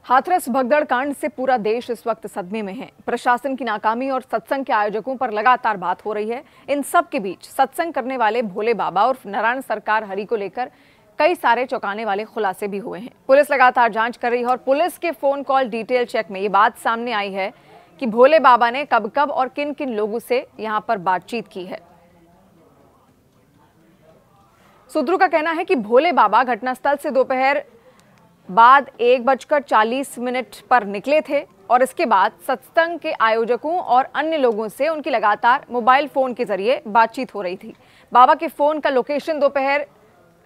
हाथरस भगदड़ कांड से पूरा देश इस वक्त सदमे में है। प्रशासन की नाकामी और सत्संग के आयोजकों पर लगातार बात हो रही है। इन सब के बीच सत्संग करने वाले भोले बाबा और नारायण सरकार हरि को लेकर कई सारे चौंकाने वाले खुलासे भी हुए हैं। पुलिस लगातार जांच कर रही है और पुलिस के फोन कॉल डिटेल चेक में ये बात सामने आई है कि भोले बाबा ने कब कब और किन किन लोगों से यहां पर बातचीत की है। सूत्रों का कहना है कि भोले बाबा घटनास्थल से दोपहर बाद 1:40 पर निकले थे और इसके बाद सत्संग के आयोजकों और अन्य लोगों से उनकी लगातार मोबाइल फोन के जरिए बातचीत हो रही थी। बाबा के फोन का लोकेशन दोपहर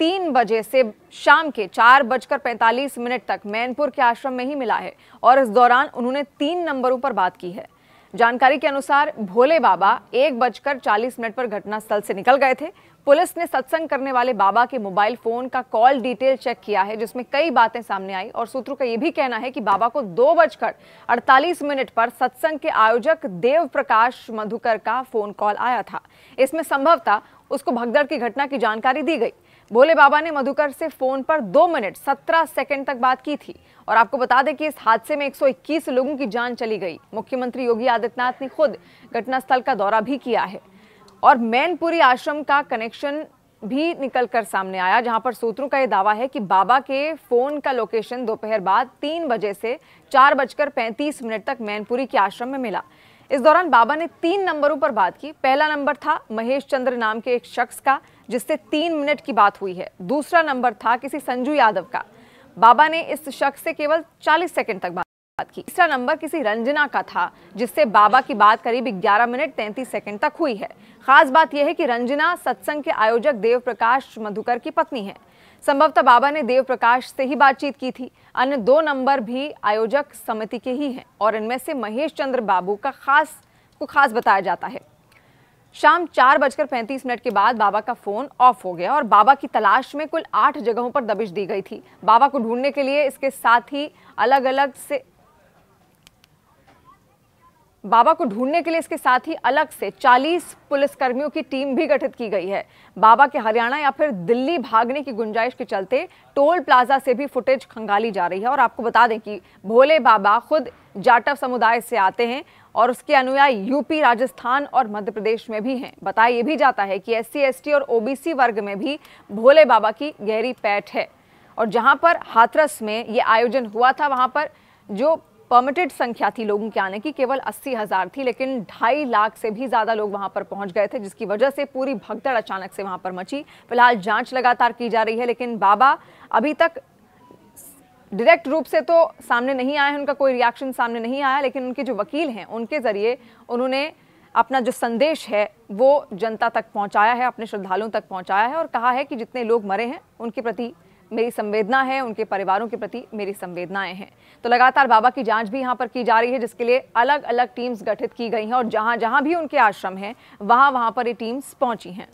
3 बजे से शाम के 4:45 तक मैनपुर के आश्रम में ही मिला है और इस दौरान उन्होंने 3 नंबरों पर बात की है। जानकारी के अनुसार भोले बाबा 1:40 पर घटनास्थल से निकल गए थे। पुलिस ने सत्संग करने वाले बाबा के मोबाइल फोन का कॉल डिटेल चेक किया है, जिसमें कई बातें सामने आई और सूत्रों का यह भी कहना है कि बाबा को 2:48 पर सत्संग के आयोजक देव प्रकाश मधुकर का फोन कॉल आया था। इसमें संभवतः उसको भगदड़ की घटना की जानकारी दी गई। भोले बाबा ने मधुकर से फोन पर 2 मिनट 17 सेकंड तक बात की थी और आपको बता दें कि इस हादसे में 121 लोगों की जान चली गई। मुख्यमंत्री योगी आदित्यनाथ ने खुद घटनास्थल का दौरा भी किया है और मैनपुरी आश्रम का कनेक्शन भी निकलकर सामने आया, जहां पर सूत्रों का यह दावा है कि बाबा के फोन का लोकेशन दोपहर बाद 3 बजे से 4:35 तक मैनपुरी के आश्रम में मिला। इस दौरान बाबा ने 3 नंबरों पर बात की। पहला नंबर था महेश चंद्र नाम के एक शख्स का, जिससे 3 मिनट की बात हुई है। दूसरा नंबर था किसी संजू यादव का। बाबा ने इस शख्स से केवल 40 सेकंड तक बात की। तीसरा नंबर किसी रंजना का था, जिससे बाबा की बात करीब 11 मिनट 33 सेकंड तक हुई है। खास बात यह है कि रंजना सत्संग के आयोजक देव प्रकाश मधुकर की पत्नी है। संभवतः बाबा ने देव प्रकाश से ही बातचीत की थी। अन्य 2 नंबर भी आयोजक समिति के ही हैं और इनमें से महेश चंद्र बाबू का खास बताया जाता है। शाम 4:35 के बाद बाबा का फोन ऑफ हो गया और बाबा की तलाश में कुल 8 जगहों पर दबिश दी गई थी। बाबा को ढूंढने के लिए इसके साथ ही अलग से 40 पुलिसकर्मियों की टीम भी गठित की गई है। बाबा के हरियाणा या फिर दिल्ली भागने की गुंजाइश के चलते टोल प्लाजा से भी फुटेज खंगाली जा रही है। और आपको बता दें कि भोले बाबा खुद जाटव समुदाय से आते हैं और उसके अनुयायी यूपी, राजस्थान और मध्य प्रदेश में भी हैं। बताया यह भी जाता है कि SC, ST और OBC वर्ग में भी भोले बाबा की गहरी पैठ है और जहां पर हाथरस में ये आयोजन हुआ था, वहां पर जो परमिटेड संख्या थी लोगों के आने की केवल 80,000 थी, लेकिन 2.5 लाख से भी ज्यादा लोग वहां पर पहुंच गए थे, जिसकी वजह से पूरी भगदड़ अचानक से वहां पर मची। फिलहाल जांच लगातार की जा रही है, लेकिन बाबा अभी तक डायरेक्ट रूप से तो सामने नहीं आए हैं, उनका कोई रिएक्शन सामने नहीं आया, लेकिन उनके जो वकील हैं उनके जरिए उन्होंने अपना जो संदेश है वो जनता तक पहुंचाया है, अपने श्रद्धालुओं तक पहुंचाया है और कहा है कि जितने लोग मरे हैं उनके प्रति मेरी संवेदना है, उनके परिवारों के प्रति मेरी संवेदनाएं हैं। तो लगातार बाबा की जांच भी यहां पर की जा रही है, जिसके लिए अलग अलग टीम्स गठित की गई हैं और जहां जहां भी उनके आश्रम हैं वहां पर ये टीम्स पहुंची हैं।